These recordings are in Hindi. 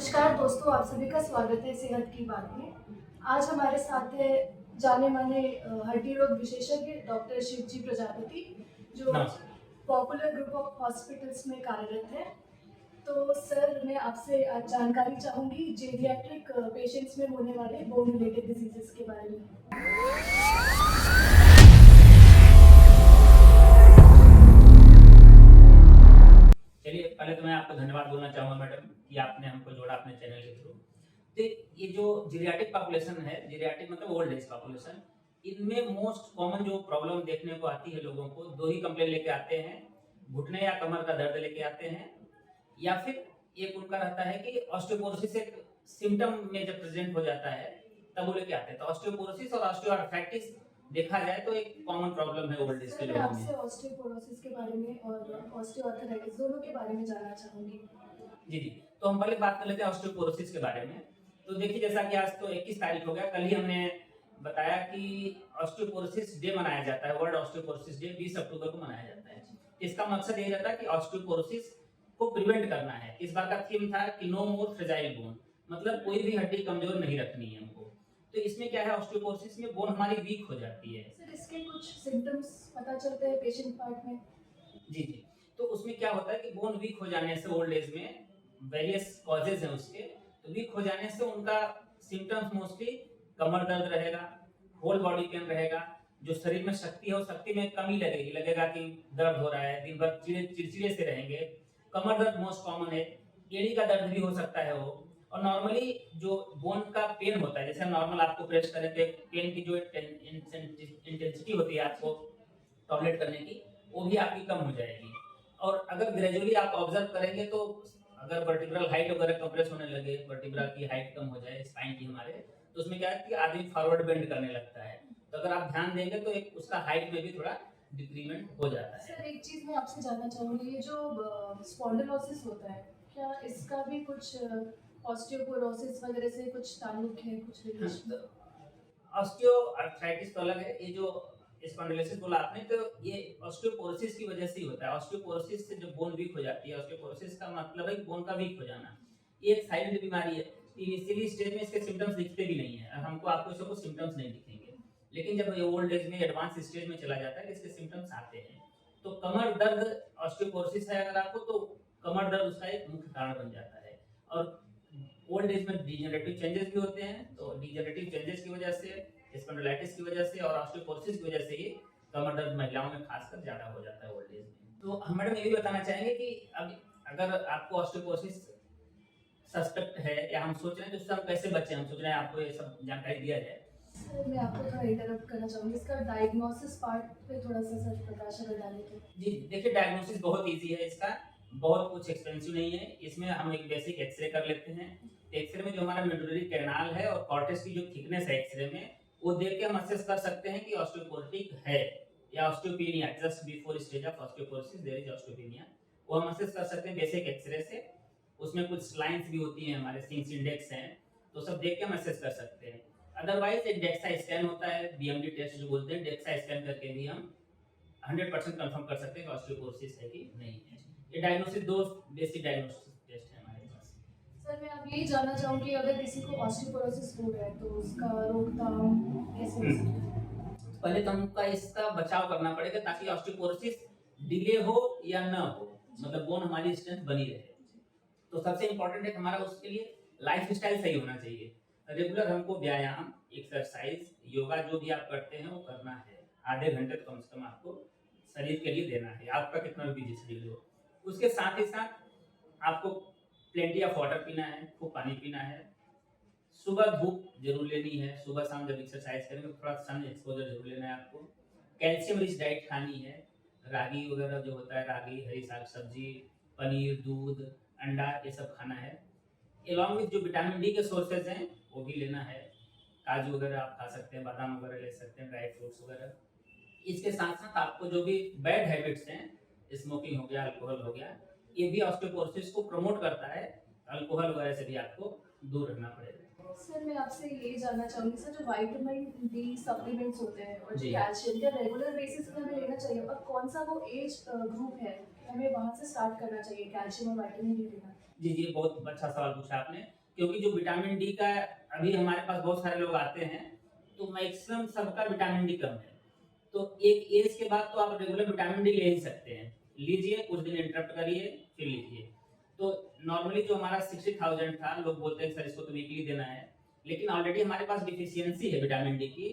नमस्कार दोस्तों, आप सभी का स्वागत है सेहत की बात में। आज हमारे साथ है जाने माने हड्डी रोग विशेषज्ञ डॉक्टर शिवजी प्रजापति, जो नमस्कार। पॉपुलर ग्रुप ऑफ हॉस्पिटल्स में कार्यरत है। तो सर, मैं आपसे आज जानकारी चाहूँगी जी, जेरियाट्रिक पेशेंट्स में होने वाले बोन रिलेटेड डिजीज़ेज़ के बारे में। चलिए पहले तो मैं आपको धन्यवाद बोलना चाहूँगा मैडम कि आपने हमको जोड़ा अपने चैनल के थ्रू। तो ये जो जीरियाट्रिक पॉपुलेशन है, जीरियाट्रिक मतलब ओल्ड एज पॉपुलेशन, इनमें मोस्ट कॉमन जो प्रॉब्लम देखने को आती है लोगों को, 2 ही कंप्लेंट लेके आते हैं, घुटने या कमर का दर्द लेके आते हैं या फिर एक उनका रहता है कि ऑस्टियोपोरोसिस एक सिम्पटम में जब प्रेज़ेंट हो जाता है, तब वो लेके आते हैं। तो ऑस्टियोपोरोसिस और ऑस्टियोआर्थराइटिस देखा जाए तो एक कॉमन प्रॉब्लम है ओल्ड एज के सर, मैं लोगों में। आपसे ऑस्टियोपोरोसिस के बारे में और ऑस्टियोआर्थराइटिस दोनों के बारे में जानना चाहूँगी। जी, जी। तो हम पहले बात कर लेते हैं ऑस्टियोपोरोसिस के बारे में। तो देखिए जैसा कि आज तो 21 तारीख हो गया, कल ही हमने बताया कि ऑस्टियोपोरोसिस डे मनाया जाता है, वर्ल्ड ऑस्टियोपोरोसिस डे 20 अक्टूबर को मनाया जाता है। इसका मकसद यही रहता है कि ऑस्टियोपोरोसिस को प्रिवेंट करना है। इस बार का थीम था कि नो मोर फ्रेजाइल बोन, मतलब कोई भी हड्डी कमज़ोर नहीं रखनी है हमको। तो इसमें क्या है, ऑस्टियोपोरोसिस में बोन हमारी वीक हो जाती है। सर, इसके कुछ सिम्पटम्स पता चलते हैं पेशेंट पार्ट में? जी, जी। तो उसमें क्या होता है कि बोन वीक हो जाने से ओल्ड एज में वेरियस कॉजेज़ हैं उसके, तो वीक हो जाने से उनका सिम्पटम्स मोस्टली कमर दर्द रहेगा, होल बॉडी पेन रहेगा, जो शरीर में शक्ति है, उस शक्ति में कमी लगेगी, लगेगा कि दर्द हो रहा है, दिन भर चिड़चिड़े से रहेंगे। कमर दर्द मोस्ट कॉमन है, एड़ी का दर्द भी हो सकता है वो। और नॉर्मली जो बोन का पेन होता है, जैसे हम नॉर्मल आपको प्रेस करें तो एक पेन की जो इंटेंसिटी होती है आपको टॉलरेट करने की, वो भी आपकी कम हो जाएगी। और अगर ग्रेजुअली आप ऑब्जर्व करेंगे तो अगर वर्टिब्रल हाइट वगैरह कंप्रेस होने लगे, वर्टिब्रा की हाइट कम हो जाए स्पाइन की हमारे, तो उसमें क्या है कि आदमी फॉरवर्ड बेंड करने लगता है। तो अगर आप ध्यान देंगे तो एक उसका हाइट में भी थोड़ा डिक्रीमेंट हो जाता है। सर, एक चीज़ मैं आपसे जानना चाहूँगी, ये जो स्पॉन्डिलोसिस होता है, क्या इसका भी कुछ ऑस्टियोपोरोसिस वगैरह से कुछ ताल्लुक है, कुछ हाँ, रिलेशन? तो ऑस्टियोआर्थराइटिस तो अलग है, ये जो स्पॉन्डिलोसिस बोला आपने तो ये ऑस्टियोपोरोसिस की वजह से ही होता है। ऑस्टियोपोरोसिस से जब बोन वीक हो जाती है, ऑस्टियोपोरोसिस का मतलब है बोन का वीक हो जाना। ये एक साइलेंट बीमारी है। इनिशियली स्टेज में इसके सिम्पटम्स दिखते भी नहीं है, हमको आपको इसके कुछ सिम्पटम्स नहीं दिखेंगे, लेकिन जब ये ओल्ड एज में एडवांस स्टेज में चला जाता है तो इसके सिम्पटम्स आते हैं। तो कमर दर्द ऑस्टियोपोरोसिस है अगर आपको, तो कमर दर्द उसका एक मुख्य कारण बन जाता है। और ओल्ड एज में डिजेनरेटिव चेंजेस भी होते हैं, तो डिजेनरेटिव चेंजेस की वजह से, स्पॉन्डिलाइटिस की वजह से और ऑस्टियोपोरोसिस की वजह से ये कमर दर्द महिलाओं में खासकर ज्यादा हो जाता है ओल्ड एज में। तो हम मैडम ये भी बताना चाहेंगे कि अब अगर आपको ऑस्टियोपोरोसिस सस्पेक्ट है या हम सोच रहे हैं तो उससे हम कैसे बचें, हम सोच रहे हैं आपको ये सब जानकारी दिया जाए। सर, मैं आपको थोड़ा इंटरप्ट करना चाहूँगी, इसका डायग्नोसिस पार्ट पे थोड़ा-सा सर प्रकाश अगर डालें तो? जी, देखिए डायग्नोसिस बहुत ईज़ी है इसका, बहुत कुछ एक्सपेंसिव नहीं है। इसमें हम एक बेसिक एक्स-रे कर लेते हैं। एक्स-रे में जो हमारा मेडुलरी कैनाल है और कॉर्टेक्स की जो थिकनेस है एक्स-रे में, वो देख के हम असेस कर सकते हैं कि ऑस्टियोपोरोटिक है या osteopenia, just before stage of osteoporosis there is osteopenia. वो हम असेस कर सकते हैं बेसिक एक्स-रे से। उसमें कुछ लाइन्स भी होती हैं, हमारे सिंस इंडेक्स हैं, तो सब देख के हम असेस कर सकते हैं। अदरवाइज़ एक डेक्सा स्कैन होता है, बीएमडी टेस्ट जो बोलते हैं, डेक्सा स्कैन करके भी हम 100% कंफर्म कर सकते हैं कि ऑस्टियोपोरोसिस है कि नहीं है। ये डायग्नोसिस 2 बेसिक डायग्नोस्टिक टेस्ट है हमारे पास। सर, मैं अब यही जानना चाहूँगी, अगर किसी को ऑस्टियोपोरोसिस हो रहा है तो उसका रोकथाम कैसे हो सकता है? पहले तो हमको इसका बचाव करना पड़ेगा ताकि ऑस्टियोपोरोसिस डिले हो या ना हो, मतलब बोन हमारी स्ट्रेंथ बनी रहे। तो सबसे इम्पोर्टेंट है हमारा उसके लिए लाइफस्टाइल सही होना चाहिए। रेगुलर हमको व्यायाम, एक्सरसाइज, योगा जो भी आप करते हैं वो करना है। आधे घंटे तो कम से कम आपको शरीर के लिए देना है, आपका कितना भी बिजी शेड्यूल हो। उसके साथ ही साथ आपको प्लेंटी ऑफ वाटर पीना है, खूब पानी पीना है। सुबह धूप ज़रूर लेनी है, सुबह शाम जब एक्सरसाइज करेंगे तो थोड़ा सन एक्सपोज़र ज़रूर लेना है आपको। कैल्शियम रिच डाइट खानी है, रागी वगैरह जो होता है, रागी, हरी साग-सब्ज़ी, पनीर, दूध, अंडा ये सब खाना है। एलॉन्ग विथ जो विटामिन डी के सोर्सेज़ हैं, वो भी लेना है। काजू वगैरह आप खा सकते हैं, बादाम वगैरह ले सकते हैं, ड्राई फ्रूट्स वगैरह। इसके साथ-साथ आपको जो भी बैड हैबिट्स हैं, स्मोकिंग हो गया, अल्कोहल हो गया, ये भी ऑस्टियोपोरोसिस को प्रमोट करता है। अल्कोहल वगैरह से भी आपको दूर रहना पड़ेगा। सर, मैं आपसे यही जानना चाहूँगी, सर, जो विटामिन डी सप्लीमेंट्स होते हैं और जो जी। कैल्शियम, क्या रेगुलर बेसिस पे हमें लेना चाहिए? और कौन-सा वो एज ग्रुप है कि हमें वहाँ से स्टार्ट करना चाहिए कैल्शियम और विटामिन डी लेना? जी जी, बहुत अच्छा सवाल पूछा आपने, क्योंकि जो विटामिन डी का अभी हमारे पास बहुत सारे लोग आते हैं, तो मैक्सिमम सबका विटामिन डी कम है। तो एक एज के बाद तो आप रेगुलर विटामिन डी ले ही सकते हैं, लीजिए, कुछ दिन इंटरप्ट करिए, फिर लीजिए। तो नॉर्मली जो हमारा 60,000 था, लोग बोलते हैं सर इसको तो वीकली देना है, लेकिन ऑलरेडी हमारे पास डिफिशियंसी है विटामिन डी की,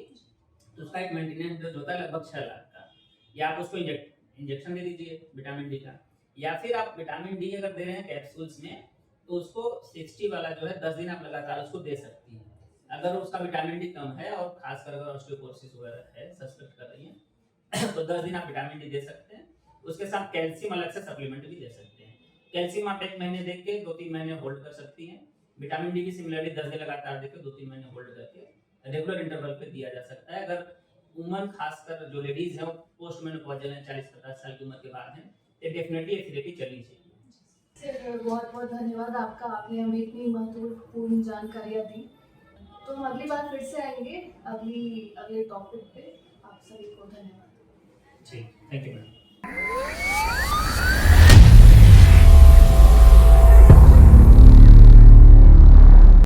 तो उसका एक मेंटेनेंस डोज होता है लगभग 6 लाख का, या आप उसको इंजेक्शन दे दीजिए विटामिन डी का, या फिर आप विटामिन डी अगर दे रहे हैं कैप्सूल्स में, तो उसको 60 वाला जो है 10 दिन आप लगातार उसको दे सकती हैं। अगर उसका विटामिन डी कम है और खासकर अगर ऑस्टियोपोरोसिस वगैरह है, सस्पेक्ट कर रही हैं तो 10 दिन आप विटामिन डी दे सकते हैं। उसके साथ कैल्शियम अलग से सप्लीमेंट भी दे सकते हैं। कैल्शियम आप 1 महीने दे के 2-3 महीने होल्ड कर सकती हैं। विटामिन डी भी सिमिलरली 10 दिन लगातार देकर 2-3 महीने होल्ड करके रेगुलर इंटरवल पे दिया जा सकता है। अगर वुमन खासकर जो लेडीज है वो पोस्ट मेनोपॉजल है, 40-50 साल की उम्र के बाद है, तो डेफिनेटली ये थेरेपी चलनी चाहिए। सर बहुत बहुत धन्यवाद आपका, आपने हमें इतनी महत्वपूर्ण जानकारियाँ दी। तो हम अगली बार फिर से आएंगे अगले टॉपिक पे। आप सभी को धन्यवाद। जी, थैंक यू मैम।